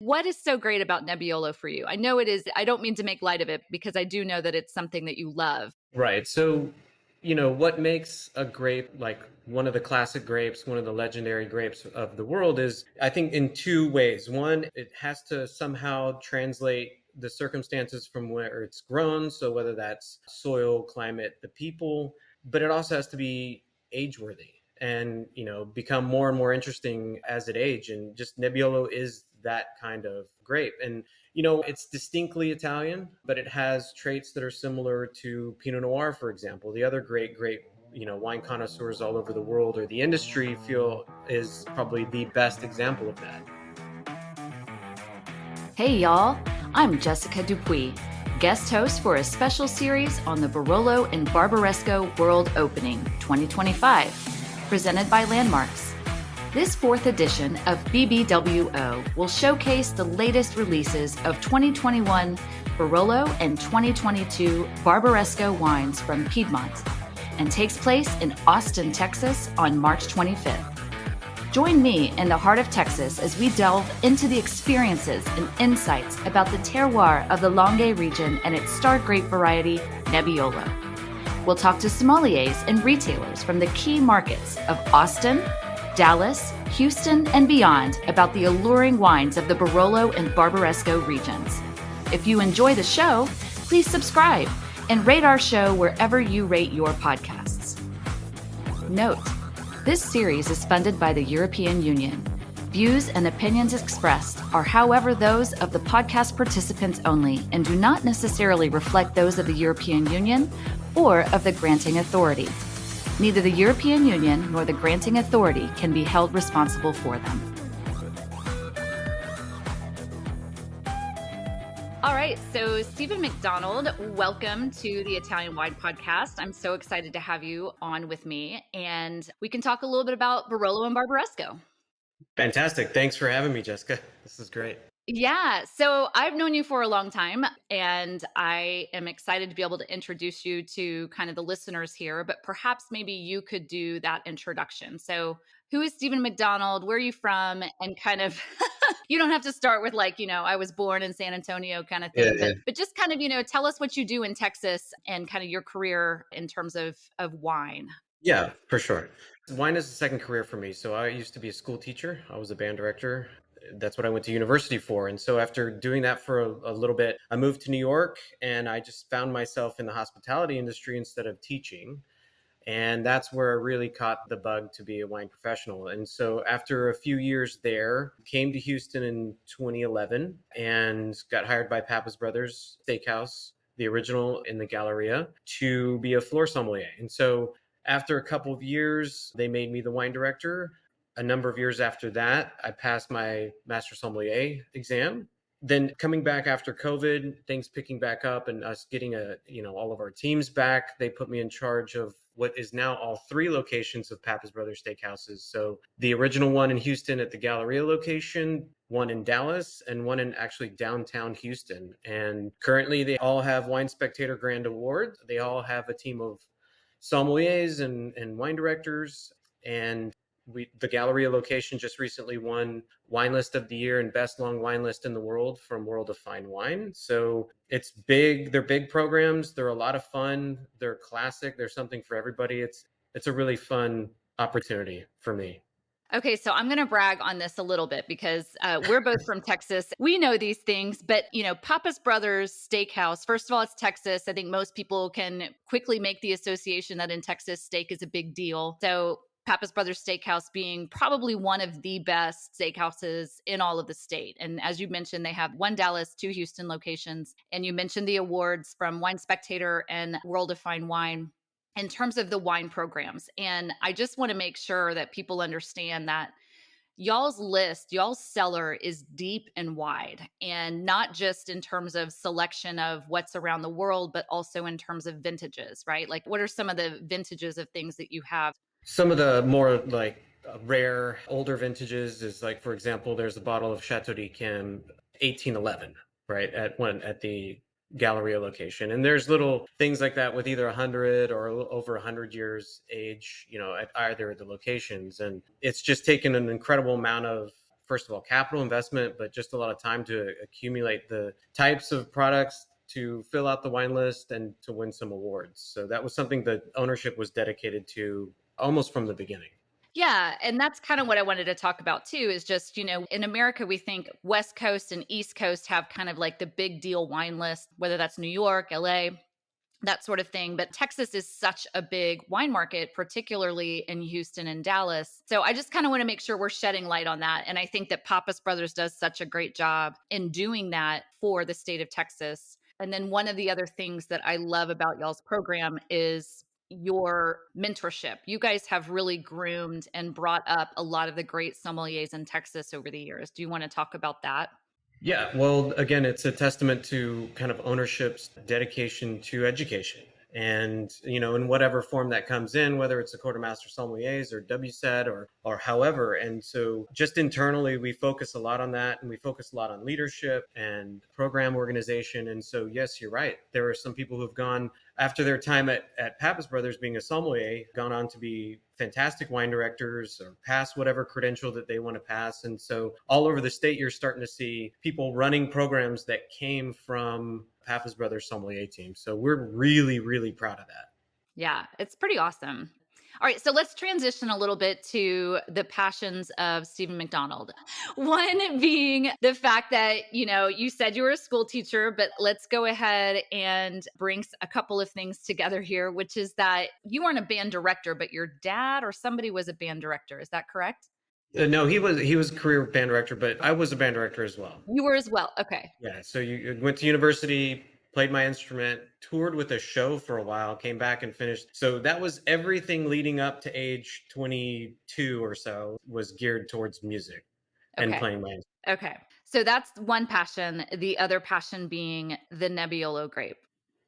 what is so great about Nebbiolo for you? I know it is, I don't mean to make light of it because I do know that it's something that you love. Right. So, what makes a grape like one of the classic grapes, one of the legendary grapes of the world is, I think, in two ways. One, it has to somehow translate the circumstances from where it's grown. So, whether that's soil, climate, the people, but it also has to be age worthy and, become more and more interesting as it ages. And just Nebbiolo is that kind of grape. And it's distinctly Italian, but it has traits that are similar to Pinot Noir, for example. The other great, wine connoisseurs all over the world or the industry feel is probably the best example of that. Hey, y'all. I'm Jessica Dupuy, guest host for a special series on the Barolo and Barbaresco World Opening 2025, presented by Landmarks. This fourth edition of BBWO will showcase the latest releases of 2021 Barolo and 2022 Barbaresco wines from Piedmont and takes place in Austin, Texas on March 25th. Join me in the heart of Texas as we delve into the experiences and insights about the terroir of the Longue region and its star grape variety, Nebbiolo. We'll talk to sommeliers and retailers from the key markets of Austin, Dallas, Houston, and beyond about the alluring wines of the Barolo and Barbaresco regions. If you enjoy the show, please subscribe and rate our show wherever you rate your podcasts. Note, this series is funded by the European Union. Views and opinions expressed are, however, those of the podcast participants only and do not necessarily reflect those of the European Union or of the granting authority. Neither the European Union nor the granting authority can be held responsible for them. All right, so Stephen McDonald, welcome to the Italian Wine Podcast. I'm so excited to have you on with me, and we can talk a little bit about Barolo and Barbaresco. Fantastic. Thanks for having me, Jessica. This is great. Yeah, so I've known you for a long time, and I am excited to be able to introduce you to kind of the listeners here, but perhaps maybe you could do that introduction. So who is Stephen McDonald? Where are you from? And kind of, you don't have to start with like, I was born in San Antonio kind of thing, but just kind of, tell us what you do in Texas and kind of your career in terms of wine. Yeah, for sure. Wine is a second career for me. So I used to be a school teacher. I was a band director. That's what I went to university for. And so after doing that for a little bit, I moved to New York and I just found myself in the hospitality industry instead of teaching. And that's where I really caught the bug to be a wine professional. And so after a few years there, came to Houston in 2011 and got hired by Pappas Bros Steakhouse, the original in the Galleria, to be a floor sommelier. And so after a couple of years, they made me the wine director. A number of years after that, I passed my Master Sommellier exam. Then coming back after COVID, things picking back up and us getting all of our teams back, they put me in charge of what is now all three locations of Pappas Brothers Steakhouses. So the original one in Houston at the Galleria location, one in Dallas, and one in actually downtown Houston. And currently they all have Wine Spectator Grand Awards. They all have a team of sommeliers and wine directors. And the Galleria location just recently won Wine List of the Year and Best Long Wine List in the World from World of Fine Wine. So it's big. They're big programs. They're a lot of fun. They're classic. There's something for everybody. It's a really fun opportunity for me. Okay, so I'm going to brag on this a little bit because we're both from Texas. We know these things, but Pappas Brothers Steakhouse, first of all, it's Texas. I think most people can quickly make the association that in Texas, steak is a big deal. So Pappas Brothers Steakhouse being probably one of the best steakhouses in all of the state. And as you mentioned, they have one Dallas, two Houston locations. And you mentioned the awards from Wine Spectator and World of Fine Wine in terms of the wine programs. And I just want to make sure that people understand that y'all's list, y'all's cellar is deep and wide, and not just in terms of selection of what's around the world, but also in terms of vintages, right? Like what are some of the vintages of things that you have? Some of the more like rare older vintages is like, for example, there's a bottle of Chateau d'Yquem 1811, right? At the Galleria location. And there's little things like that with either 100 or over 100 years age, at either of the locations. And it's just taken an incredible amount of first of all, capital investment, but just a lot of time to accumulate the types of products to fill out the wine list and to win some awards. So that was something that ownership was dedicated to almost from the beginning. Yeah, and that's kind of what I wanted to talk about too is just, in America, we think West Coast and East Coast have kind of like the big deal wine list, whether that's New York, LA, that sort of thing. But Texas is such a big wine market, particularly in Houston and Dallas. So I just kind of want to make sure we're shedding light on that. And I think that Pappas Brothers does such a great job in doing that for the state of Texas. And then one of the other things that I love about y'all's program is your mentorship. You guys have really groomed and brought up a lot of the great sommeliers in Texas over the years. Do you want to talk about that? Yeah, well, again, it's a testament to kind of ownership's dedication to education. And, in whatever form that comes in, whether it's a quartermaster sommeliers or WSET or however. And so just internally, we focus a lot on that, and we focus a lot on leadership and program organization. And so, yes, you're right. There are some people who've gone after their time at Pappas Brothers being a sommelier, gone on to be fantastic wine directors or pass whatever credential that they want to pass. And so all over the state, you're starting to see people running programs that came from Pappas Brothers sommelier team. So we're really, really proud of that. Yeah, it's pretty awesome. All right, so let's transition a little bit to the passions of Stephen McDonald. One being the fact that, you said you were a school teacher, but let's go ahead and bring a couple of things together here, which is that you weren't a band director, but your dad or somebody was a band director. Is that correct? No, he was a career band director, but I was a band director as well. You were as well. Okay. Yeah, so you went to university, played my instrument, toured with a show for a while, came back and finished. So that was everything leading up to age 22 or so was geared towards music and Okay. playing my instrument. Okay. So that's one passion. The other passion being the Nebbiolo grape.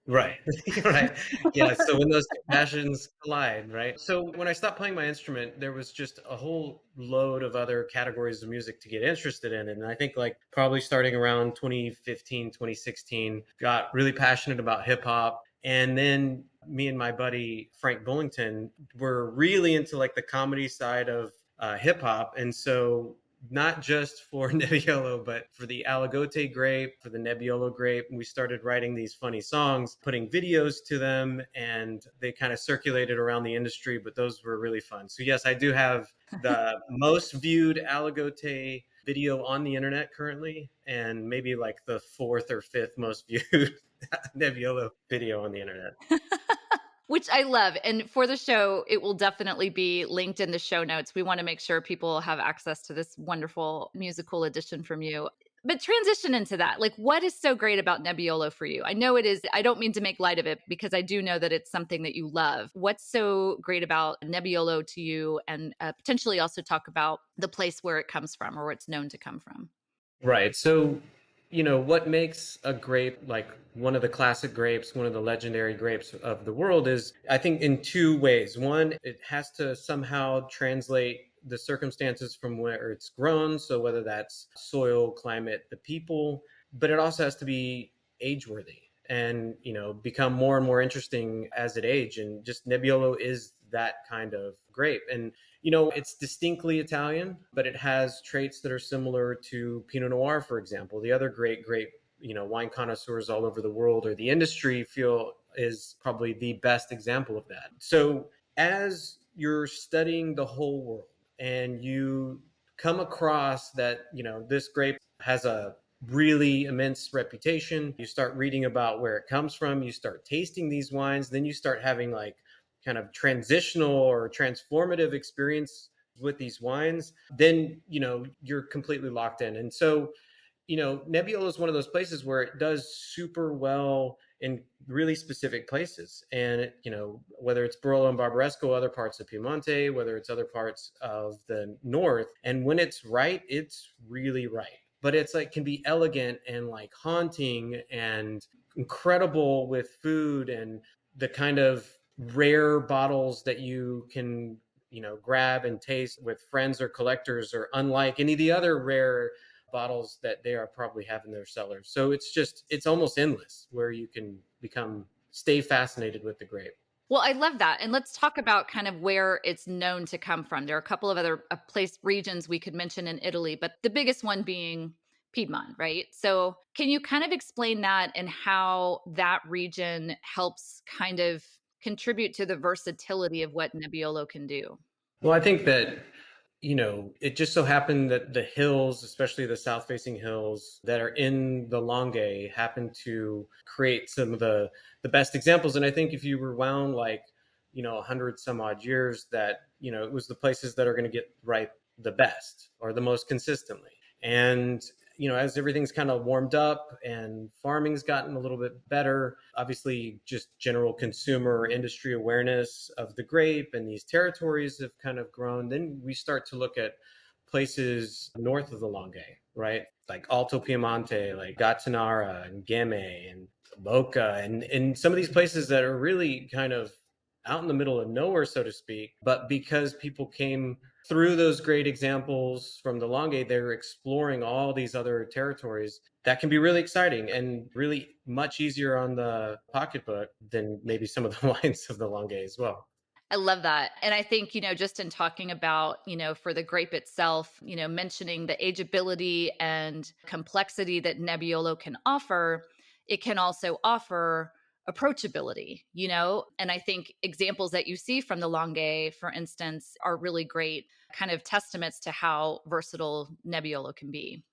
Right. Right. Yeah. So when those two passions collide, right? So when I stopped playing my instrument, there was just a whole load of other categories of music to get interested in. And I think like probably starting around 2015, 2016, got really passionate about hip hop. And then me and my buddy Frank Bullington were really into like the comedy side of hip hop. And so not just for Nebbiolo, but for the Aligote grape, for the Nebbiolo grape. We started writing these funny songs, putting videos to them, and they kind of circulated around the industry, but those were really fun. So yes, I do have the most viewed Aligote video on the internet currently, and maybe like the fourth or fifth most viewed Nebbiolo video on the internet. Which I love. And for the show, it will definitely be linked in the show notes. We want to make sure people have access to this wonderful musical edition from you. But transition into that. Like, what is so great about Nebbiolo for you? I know it is, I don't mean to make light of it because I do know that it's something that you love. What's so great about Nebbiolo to you? And potentially also talk about the place where it comes from or where it's known to come from. Right. So, what makes a grape like one of the classic grapes, one of the legendary grapes of the world is, I think, in two ways. One, it has to somehow translate the circumstances from where it's grown. So, whether that's soil, climate, the people, but it also has to be age worthy and, become more and more interesting as it ages. And just Nebbiolo is that kind of grape. And it's distinctly Italian, but it has traits that are similar to Pinot Noir, for example. The other great, great, wine connoisseurs all over the world or the industry feel is probably the best example of that. So as you're studying the whole world and you come across that, this grape has a really immense reputation, you start reading about where it comes from, you start tasting these wines, then you start having like kind of transitional or transformative experience with these wines, then you're completely locked in. And so Nebbiolo is one of those places where it does super well in really specific places. And whether it's Barolo and Barbaresco, other parts of Piemonte, whether it's other parts of the north, and when it's right, it's really right. But it's like can be elegant and like haunting and incredible with food and the kind of rare bottles that you can grab and taste with friends or collectors or unlike any of the other rare bottles that they are probably have in their cellars. So it's almost endless where you can stay fascinated with the grape. Well, I love that. And let's talk about kind of where it's known to come from. There are a couple of other place regions we could mention in Italy, but the biggest one being Piedmont, right? So, can you kind of explain that and how that region helps kind of contribute to the versatility of what Nebbiolo can do? Well, I think that, it just so happened that the hills, especially the south facing hills that are in the Langhe, happen to create some of the best examples. And I think if you rewound like, 100 some odd years, that, it was the places that are going to get right the best or the most consistently. And as everything's kind of warmed up and farming's gotten a little bit better, obviously just general consumer industry awareness of the grape and these territories have kind of grown. Then we start to look at places north of the Langhe, right? Like Alto Piemonte, like Gattinara and Gemme and Boca, and some of these places that are really kind of out in the middle of nowhere, so to speak. But because people came through those great examples from the Langhe, they're exploring all these other territories that can be really exciting and really much easier on the pocketbook than maybe some of the wines of the Langhe as well. I love that. And I think, just in talking about, for the grape itself, mentioning the ageability and complexity that Nebbiolo can offer, it can also offer approachability, and I think examples that you see from the Langhe, for instance, are really great kind of testaments to how versatile Nebbiolo can be.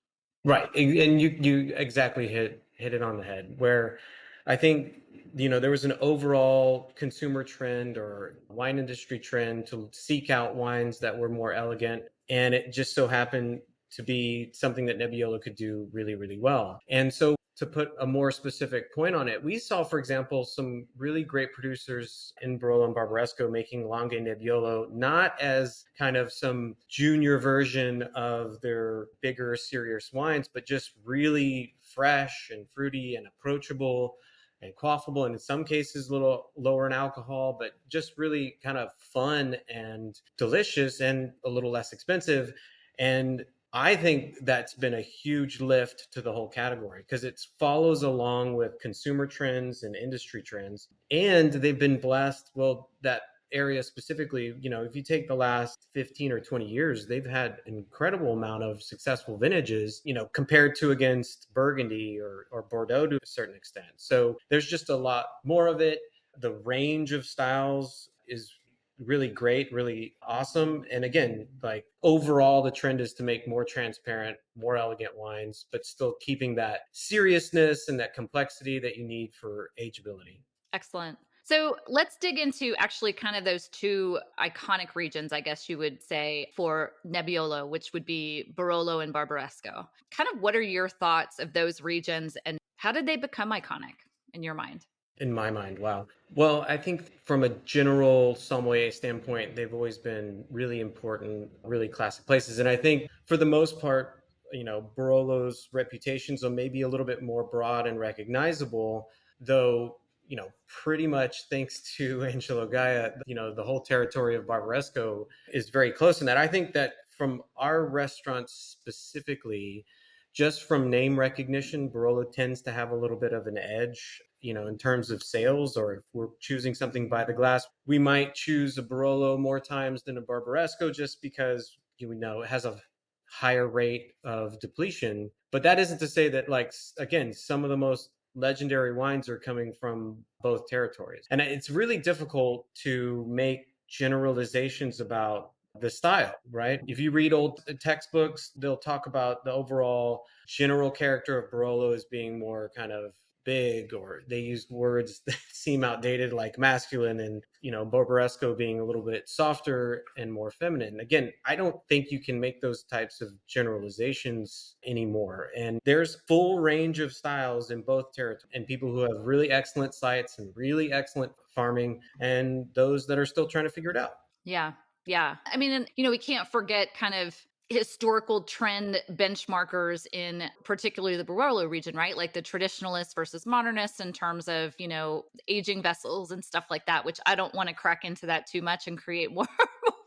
Right. And you exactly hit it on the head, where I think, there was an overall consumer trend or wine industry trend to seek out wines that were more elegant. And it just so happened to be something that Nebbiolo could do really, really well. And so, to put a more specific point on it, we saw, for example, some really great producers in Barolo and Barbaresco making Langhe Nebbiolo not as kind of some junior version of their bigger, serious wines, but just really fresh and fruity and approachable and quaffable, and in some cases a little lower in alcohol, but just really kind of fun and delicious and a little less expensive. And I think that's been a huge lift to the whole category because it follows along with consumer trends and industry trends. And they've been blessed. Well, that area specifically, if you take the last 15 or 20 years, they've had an incredible amount of successful vintages, compared to against Burgundy or Bordeaux to a certain extent. So there's just a lot more of it. The range of styles is really great, really awesome. And again, like overall, the trend is to make more transparent, more elegant wines, but still keeping that seriousness and that complexity that you need for ageability. Excellent. So let's dig into actually kind of those two iconic regions, I guess you would say, for Nebbiolo, which would be Barolo and Barbaresco. Kind of what are your thoughts of those regions and how did they become iconic in your mind? In my mind, wow. Well, I think from a general sommelier standpoint, they've always been really important, really classic places. And I think for the most part, Barolo's reputations are maybe a little bit more broad and recognizable, though, pretty much thanks to Angelo Gaia, the whole territory of Barbaresco is very close in that. I think that from our restaurants specifically, just from name recognition, Barolo tends to have a little bit of an edge, in terms of sales. Or if we're choosing something by the glass, we might choose a Barolo more times than a Barbaresco just because, it has a higher rate of depletion. But that isn't to say that, like, again, some of the most legendary wines are coming from both territories. And it's really difficult to make generalizations about the style, right? If you read old textbooks, they'll talk about the overall general character of Barolo as being more kind of big, or they use words that seem outdated like masculine, and Barbaresco being a little bit softer and more feminine. Again, I don't think you can make those types of generalizations anymore. And there's full range of styles in both territories, and people who have really excellent sites and really excellent farming, and those that are still trying to figure it out. Yeah. Yeah. I mean, and, we can't forget kind of historical trend benchmarkers in particularly the Barolo region, right? Like the traditionalists versus modernists in terms of, aging vessels and stuff like that, which I don't want to crack into that too much and create more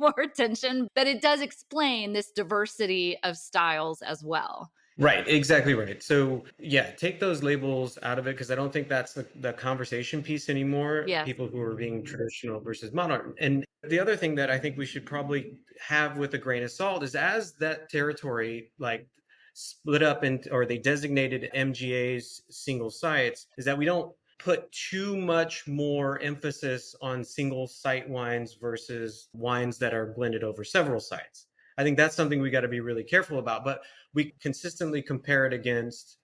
more tension, but it does explain this diversity of styles as well. Right, exactly right. So, yeah, take those labels out of it because I don't think that's the conversation piece anymore. Yes. People who are being traditional versus modern. And the other thing that I think we should probably have with a grain of salt is as that territory like split up into or they designated MGAs single sites, is that we don't put too much more emphasis on single site wines versus wines that are blended over several sites. I think that's something we got to be really careful about. But we consistently compare it against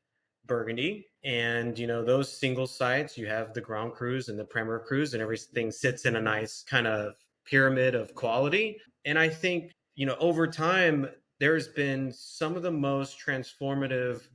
Burgundy. And, those single sites, you have the Grand Crus and the Premier Crus, and everything sits in a nice kind of pyramid of quality. And I think, over time, there's been some of the most transformative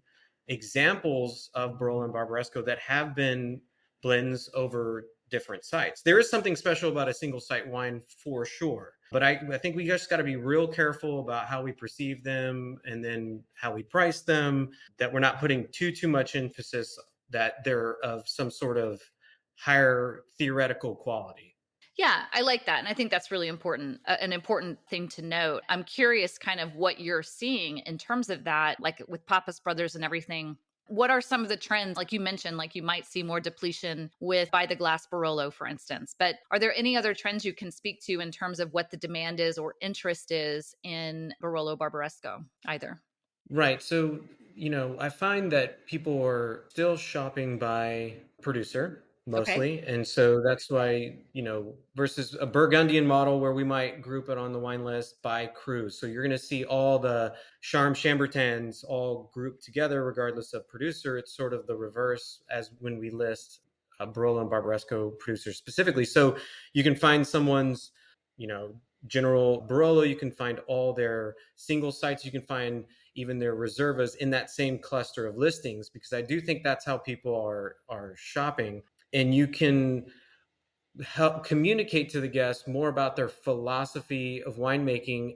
examples of Barolo and Barbaresco that have been blends over different sites. There is something special about a single site wine for sure. But I think we just got to be real careful about how we perceive them and then how we price them, that we're not putting too much emphasis that they're of some sort of higher theoretical quality. Yeah, I like that. And I think that's really important, an important thing to note. I'm curious kind of what you're seeing in terms of that, like with Pappas Brothers and everything. What are some of the trends? Like you mentioned, like you might see more depletion with by the glass Barolo, for instance. But are there any other trends you can speak to in terms of what the demand is or interest is in Barolo Barbaresco either? Right. So, I find that people are still shopping by producer Okay. mostly. And so that's why, versus a Burgundian model where we might group it on the wine list by cruise. So you're going to see all the Charm Chambertins all grouped together regardless of producer. It's sort of the reverse as when we list Barolo and Barbaresco producers specifically. So you can find someone's, general Barolo, you can find all their single sites, you can find even their reservas in that same cluster of listings, because I do think that's how people are shopping. And you can help communicate to the guests more about their philosophy of winemaking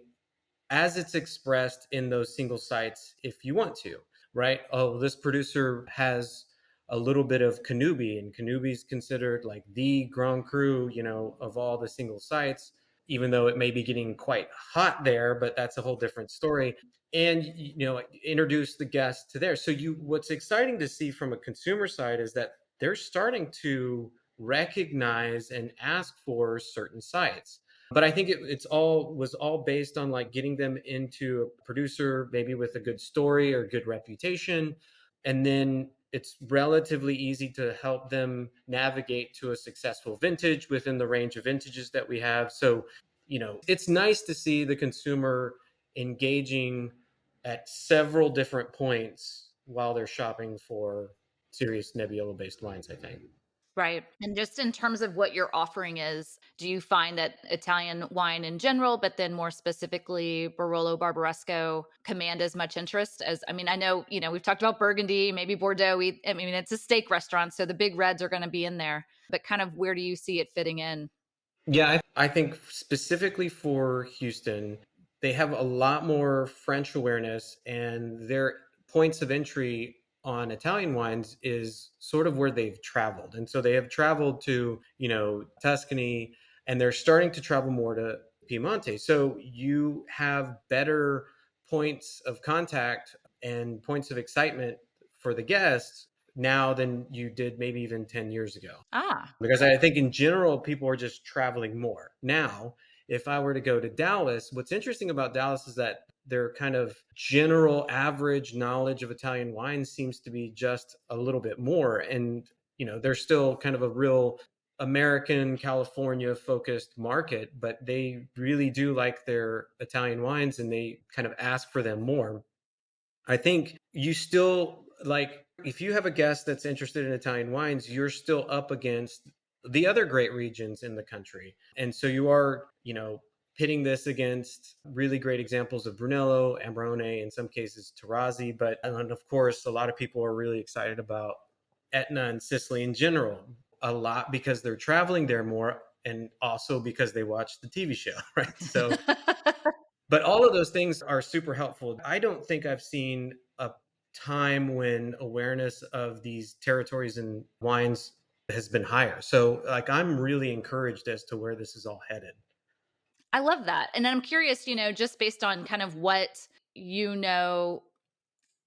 as it's expressed in those single sites if you want to, right? Oh, this producer has a little bit of Canubi, and Canubi is considered like the Grand Cru, of all the single sites, even though it may be getting quite hot there, but that's a whole different story. And, introduce the guests to there. So what's exciting to see from a consumer side is that they're starting to recognize and ask for certain sites. But I think it's all was all based on like getting them into a producer maybe with a good story or good reputation, and then it's relatively easy to help them navigate to a successful vintage within the range of vintages that we have. So, it's nice to see the consumer engaging at several different points while they're shopping for serious Nebbiolo based wines, I think. Right. And just in terms of what your offering is, do you find that Italian wine in general, but then more specifically Barolo Barbaresco, command as much interest as, I mean, I know, we've talked about Burgundy, maybe Bordeaux. I mean, it's a steak restaurant, so the big reds are going to be in there, but kind of where do you see it fitting in? Yeah, I think specifically for Houston, they have a lot more French awareness, and their points of entry on Italian wines is sort of where they've traveled. And so they have traveled to, Tuscany, and they're starting to travel more to Piemonte. So you have better points of contact and points of excitement for the guests now than you did maybe even 10 years ago, Ah, because I think in general people are just traveling more. Now, if I were to go to Dallas, what's interesting about Dallas is that their kind of general average knowledge of Italian wine seems to be just a little bit more, and they're still kind of a real American California focused market, but they really do like their Italian wines and they kind of ask for them more. I think you still like if you have a guest that's interested in Italian wines, you're still up against the other great regions in the country. And so you are, pitting this against really great examples of Brunello, Ambrone, in some cases Tarazi, but and of course a lot of people are really excited about Etna and Sicily in general, a lot because they're traveling there more and also because they watch the TV show, right? So but all of those things are super helpful. I don't think I've seen a time when awareness of these territories and wines has been higher. So, like, I'm really encouraged as to where this is all headed. I love that. And I'm curious, just based on kind of what you know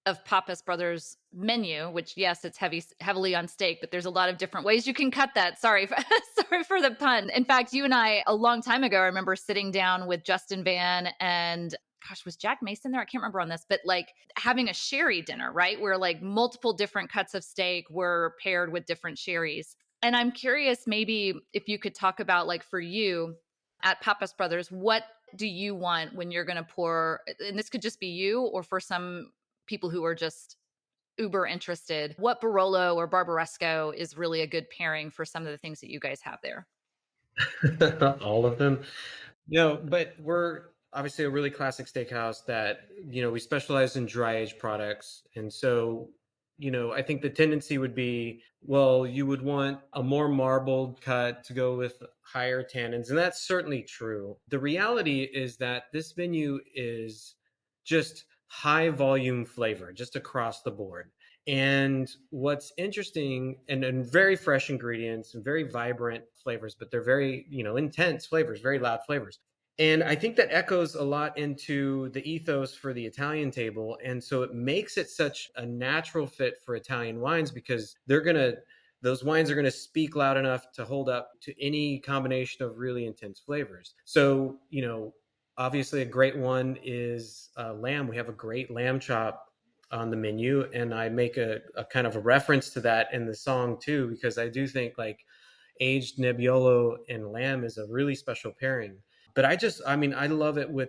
of Pappas Brothers menu, which yes, it's heavily on steak, but there's a lot of different ways you can cut that. Sorry, sorry for the pun. In fact, you and I a long time ago, I remember sitting down with Justin Van and gosh, was Jack Mason there? I can't remember on this, but like having a sherry dinner, right? Where like multiple different cuts of steak were paired with different sherries. And I'm curious, maybe if you could talk about like for you at Pappas Brothers, what do you want when you're going to pour? And this could just be you, or for some people who are just uber interested, what Barolo or Barbaresco is really a good pairing for some of the things that you guys have there? All of them. No, but we're obviously a really classic steakhouse that, we specialize in dry aged products. And so, I think the tendency would be, well, you would want a more marbled cut to go with higher tannins. And that's certainly true. The reality is that this menu is just high volume flavor, just across the board. And what's interesting and very fresh ingredients and very vibrant flavors, but they're very, intense flavors, very loud flavors. And I think that echoes a lot into the ethos for the Italian table. And so it makes it such a natural fit for Italian wines because those wines are going to speak loud enough to hold up to any combination of really intense flavors. So, obviously a great one is lamb. We have a great lamb chop on the menu. And I make a kind of a reference to that in the song too, because I do think like aged Nebbiolo and lamb is a really special pairing. But I love it with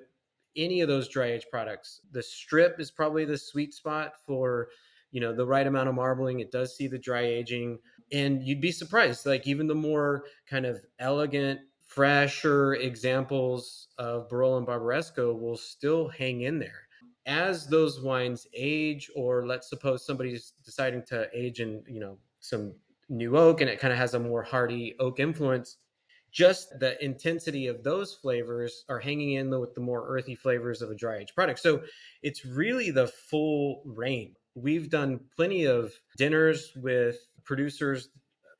any of those dry aged products. The strip is probably the sweet spot for, the right amount of marbling. It does see the dry aging. And you'd be surprised, like even the more kind of elegant, fresher examples of Barolo and Barbaresco will still hang in there. As those wines age, or let's suppose somebody's deciding to age in, some new oak and it kind of has a more hearty oak influence, just the intensity of those flavors are hanging in with the more earthy flavors of a dry aged product. So it's really the full range. We've done plenty of dinners with producers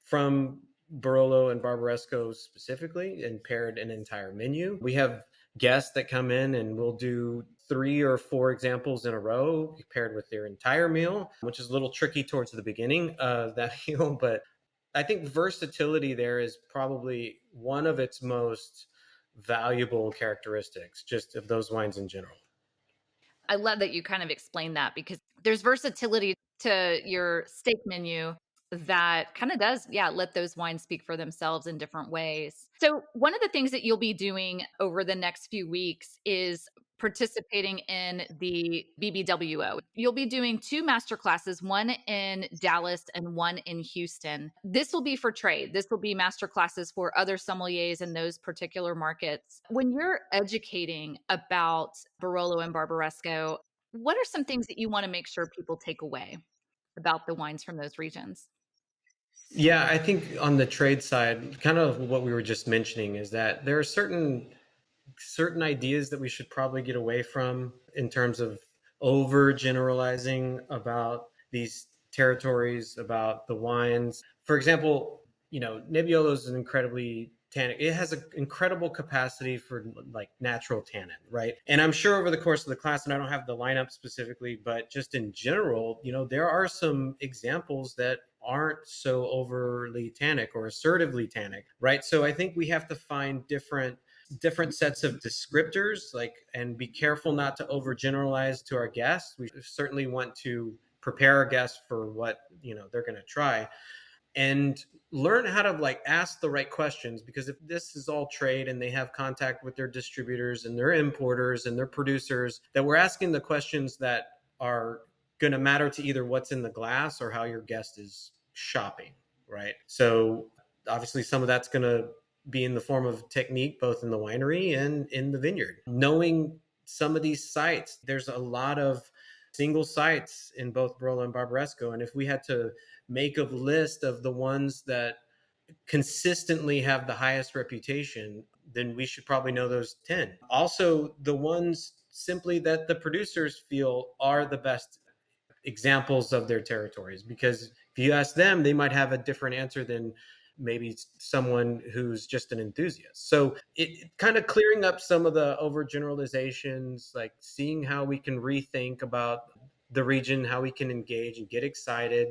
from Barolo and Barbaresco specifically and paired an entire menu. We have guests that come in and we'll do 3 or 4 examples in a row paired with their entire meal, which is a little tricky towards the beginning of that meal. But I think versatility there is probably one of its most valuable characteristics, just of those wines in general. I love that you kind of explained that because there's versatility to your steak menu that kind of does, yeah, let those wines speak for themselves in different ways. So, one of the things that you'll be doing over the next few weeks is participating in the BBWO. You'll be doing 2 master classes, one in Dallas and one in Houston. This will be for trade. This will be master classes for other sommeliers in those particular markets. When you're educating about Barolo and Barbaresco, what are some things that you want to make sure people take away about the wines from those regions? Yeah, I think on the trade side, kind of what we were just mentioning is that there are certain ideas that we should probably get away from in terms of over generalizing about these territories, about the wines. For example, Nebbiolo is an incredibly tannic. It has an incredible capacity for like natural tannin, right? And I'm sure over the course of the class, and I don't have the lineup specifically, but just in general, there are some examples that aren't so overly tannic or assertively tannic, right? So I think we have to find different sets of descriptors, like, and be careful not to overgeneralize to our guests. We certainly want to prepare our guests for what they're going to try, and learn how to like ask the right questions, because if this is all trade and they have contact with their distributors and their importers and their producers, that we're asking the questions that are going to matter to either what's in the glass or how your guest is shopping, right? So obviously some of that's going to be in the form of technique, both in the winery and in the vineyard. Knowing some of these sites, there's a lot of single sites in both Barolo and Barbaresco. And if we had to make a list of the ones that consistently have the highest reputation, then we should probably know those 10. Also, the ones simply that the producers feel are the best examples of their territories, because if you ask them, they might have a different answer than maybe someone who's just an enthusiast. So it kind of clearing up some of the overgeneralizations, like seeing how we can rethink about the region, how we can engage and get excited,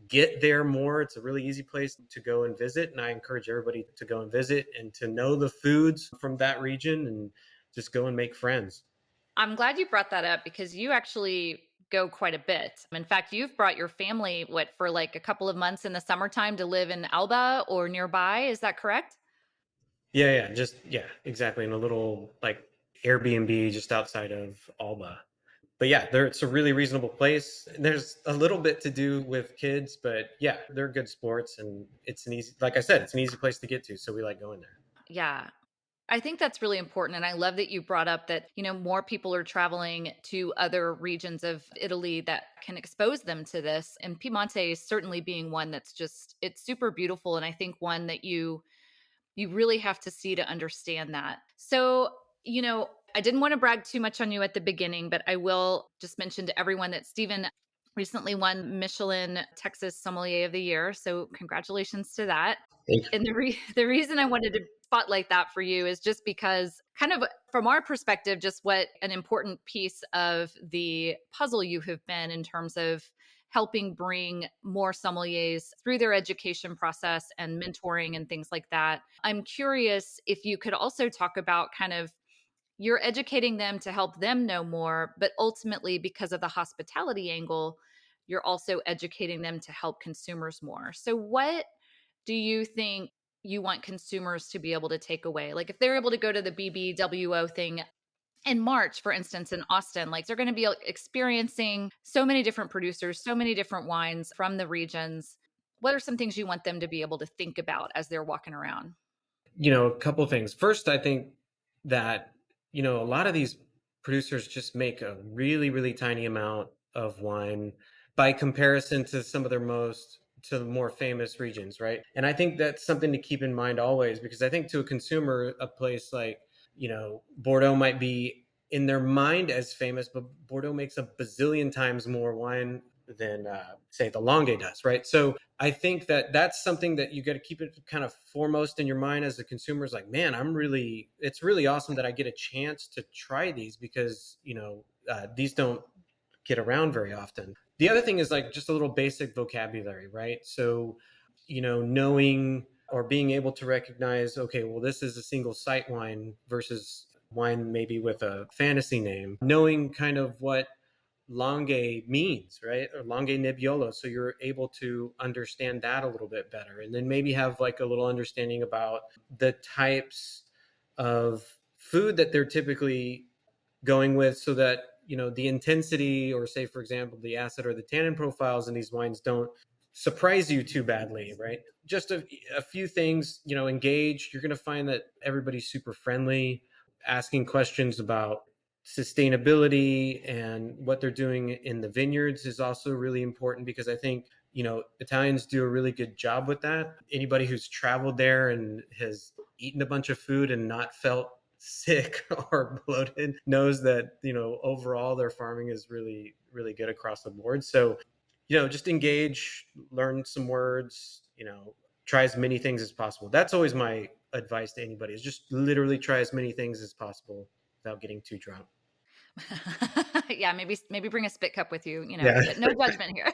get there more. It's a really easy place to go and visit. And I encourage everybody to go and visit and to know the foods from that region and just go and make friends. I'm glad you brought that up because you actually go quite a bit. In fact, you've brought your family, what, for like a couple of months in the summertime to live in Alba or nearby. Is that correct? Yeah, exactly. In a little like Airbnb just outside of Alba. But yeah, it's a really reasonable place. There's a little bit to do with kids, but yeah, they're good sports, and it's an easy, like I said, it's an easy place to get to. So we like going there. Yeah. I think that's really important. And I love that you brought up that, more people are traveling to other regions of Italy that can expose them to this. And Piemonte is certainly being one that's just, it's super beautiful. And I think one that you really have to see to understand that. So, I didn't want to brag too much on you at the beginning, but I will just mention to everyone that Stephen recently won Michelin Texas Sommelier of the Year. So, congratulations to that. Thank And the reason I wanted to spotlight that for you is just because, kind of from our perspective, just what an important piece of the puzzle you have been in terms of helping bring more sommeliers through their education process and mentoring and things like that. I'm curious if you could also talk about kind of you're educating them to help them know more, but ultimately, because of the hospitality angle, you're also educating them to help consumers more. So, what do you think you want consumers to be able to take away? Like, if they're able to go to the BBWO thing in March, for instance, in Austin, like they're going to be experiencing so many different producers, so many different wines from the regions. What are some things you want them to be able to think about as they're walking around? A couple of things. First, I think that, a lot of these producers just make a really, really tiny amount of wine by comparison to some of their to the more famous regions, right? And I think that's something to keep in mind always, because I think to a consumer, a place like, Bordeaux might be in their mind as famous, but Bordeaux makes a bazillion times more wine than, say, the Longue does, right? So I think that that's something that you got to keep it kind of foremost in your mind as a consumer. Is like, man, it's really awesome that I get a chance to try these because, these don't get around very often. The other thing is like just a little basic vocabulary, right? So, knowing or being able to recognize, okay, well, this is a single site wine versus wine maybe with a fantasy name, knowing kind of what Longue means, right? Or Longue Nebbiolo. So you're able to understand that a little bit better. And then maybe have like a little understanding about the types of food that they're typically going with, so that, the intensity, or say, for example, the acid or the tannin profiles in these wines don't surprise you too badly, right? Just a few things, engage. You're going to find that everybody's super friendly, asking questions about sustainability and what they're doing in the vineyards is also really important, because I think, Italians do a really good job with that. Anybody who's traveled there and has eaten a bunch of food and not felt sick or bloated knows that, overall their farming is really, really good across the board. So, just engage, learn some words, try as many things as possible. That's always my advice to anybody, is just literally try as many things as possible without getting too drunk. Yeah, maybe bring a spit cup with you, Yeah. no judgment here.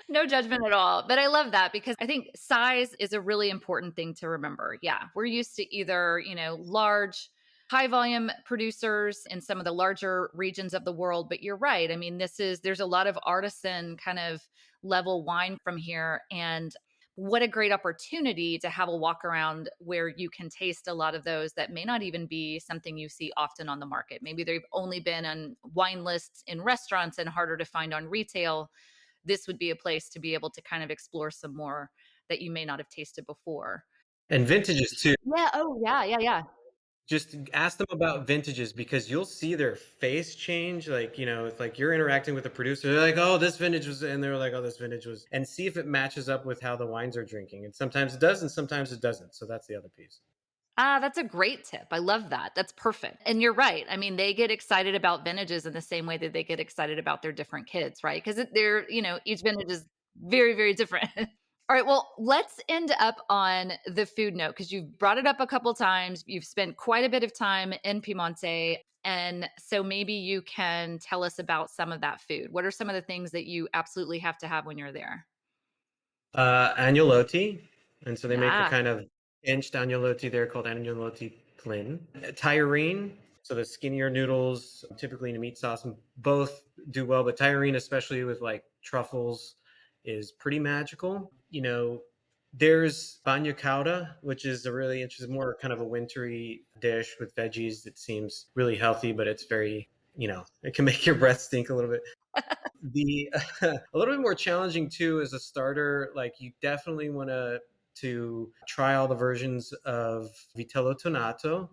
No judgment at all. But I love that because I think size is a really important thing to remember. Yeah, we're used to either, large, high volume producers in some of the larger regions of the world. But you're right. I mean, there's a lot of artisan kind of level wine from here. And what a great opportunity to have a walk around where you can taste a lot of those that may not even be something you see often on the market. Maybe they've only been on wine lists in restaurants and harder to find on retail. This would be a place to be able to kind of explore some more that you may not have tasted before. And vintages too. Yeah. Oh, yeah. Yeah. Yeah. Just ask them about vintages, because you'll see their face change. Like, it's like you're interacting with the producer. They're like, oh, this vintage was, and they're like, oh, this vintage was, and see if it matches up with how the wines are drinking. And sometimes it does, and sometimes it doesn't. So that's the other piece. Ah, that's a great tip. I love that. That's perfect. And you're right. I mean, they get excited about vintages in the same way that they get excited about their different kids, right? Because they're, each vintage is very, very different. All right. Well, let's end up on the food note because you've brought it up a couple times. You've spent quite a bit of time in Piemonte. And so maybe you can tell us about some of that food. What are some of the things that you absolutely have to have when you're there? Agnolotti, and so they make a Ah, kind of inched agnolotti there called agnolotti plin. Tyrine, so the skinnier noodles, typically in a meat sauce, and both do well, but tyrine, especially with like truffles, is pretty magical. There's bagna cauda, which is a really interesting, more kind of a wintry dish with veggies that seems really healthy, but it's very, it can make your breath stink a little bit. The a little bit more challenging too as a starter. Like you definitely want to try all the versions of vitello tonato.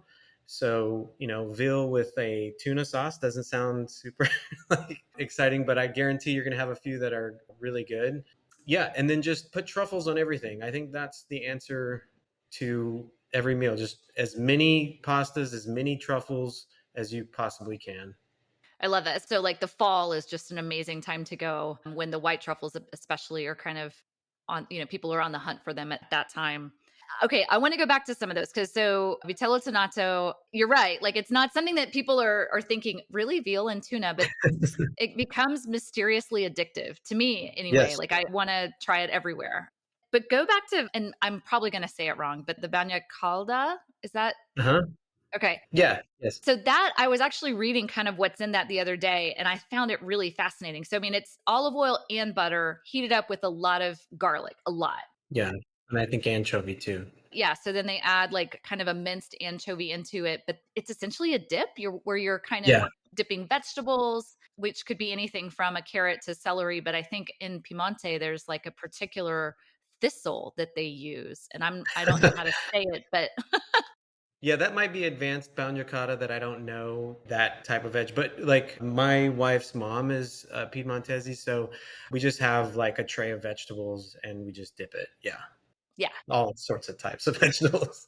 So veal with a tuna sauce doesn't sound super like exciting, but I guarantee you're gonna have a few that are really good. Yeah, and then just put truffles on everything. I think that's the answer to every meal. Just as many pastas, as many truffles as you possibly can. I love that. So like the fall is just an amazing time to go when the white truffles especially are kind of on, people are on the hunt for them at that time. Okay, I want to go back to some of those because so vitello tonato, you're right. Like it's not something that people are thinking really veal and tuna, but it becomes mysteriously addictive to me anyway. Yes. Like I want to try it everywhere. But go back to, and I'm probably going to say it wrong, but the bagna calda, is that Uh-huh. okay? Yeah. Yes. So that I was actually reading kind of what's in that the other day, and I found it really fascinating. So I mean, it's olive oil and butter heated up with a lot of garlic, a lot. Yeah, and I think anchovy too. Yeah. So then they add like kind of a minced anchovy into it, but it's essentially a dip. Where you're kind of Yeah. dipping vegetables, which could be anything from a carrot to celery. But I think in Piemonte there's like a particular thistle that they use, and I don't know how to say it, but Yeah, that might be advanced bagna that I don't know that type of veg. But like my wife's mom is Piedmontese, so we just have like a tray of vegetables and we just dip it. Yeah, yeah. all sorts of types of vegetables.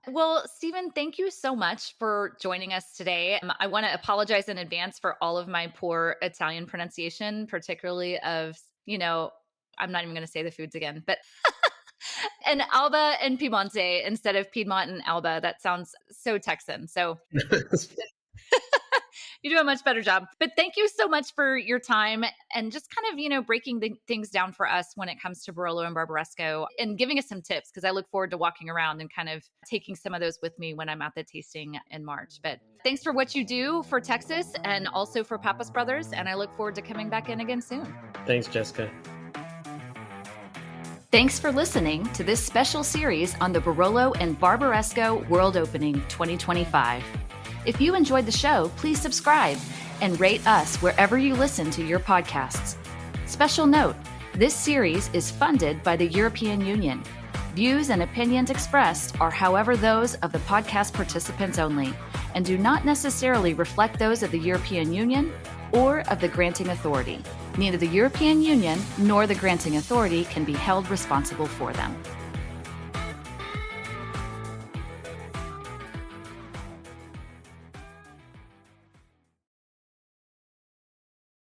Well, Stephen, thank you so much for joining us today. I want to apologize in advance for all of my poor Italian pronunciation, particularly of, I'm not even going to say the foods again, but and Alba and Piemonte instead of Piedmont and Alba. That sounds so Texan. So you do a much better job. But thank you so much for your time and just kind of, breaking things down for us when it comes to Barolo and Barbaresco and giving us some tips because I look forward to walking around and kind of taking some of those with me when I'm at the tasting in March. But thanks for what you do for Texas and also for Pappas Brothers. And I look forward to coming back in again soon. Thanks, Jessica. Thanks for listening to this special series on the Barolo and Barbaresco World Opening 2025. If you enjoyed the show, please subscribe and rate us wherever you listen to your podcasts. Special note, this series is funded by the European Union. Views and opinions expressed are, however, those of the podcast participants only and do not necessarily reflect those of the European Union or of the granting authority. Neither the European Union nor the granting authority can be held responsible for them.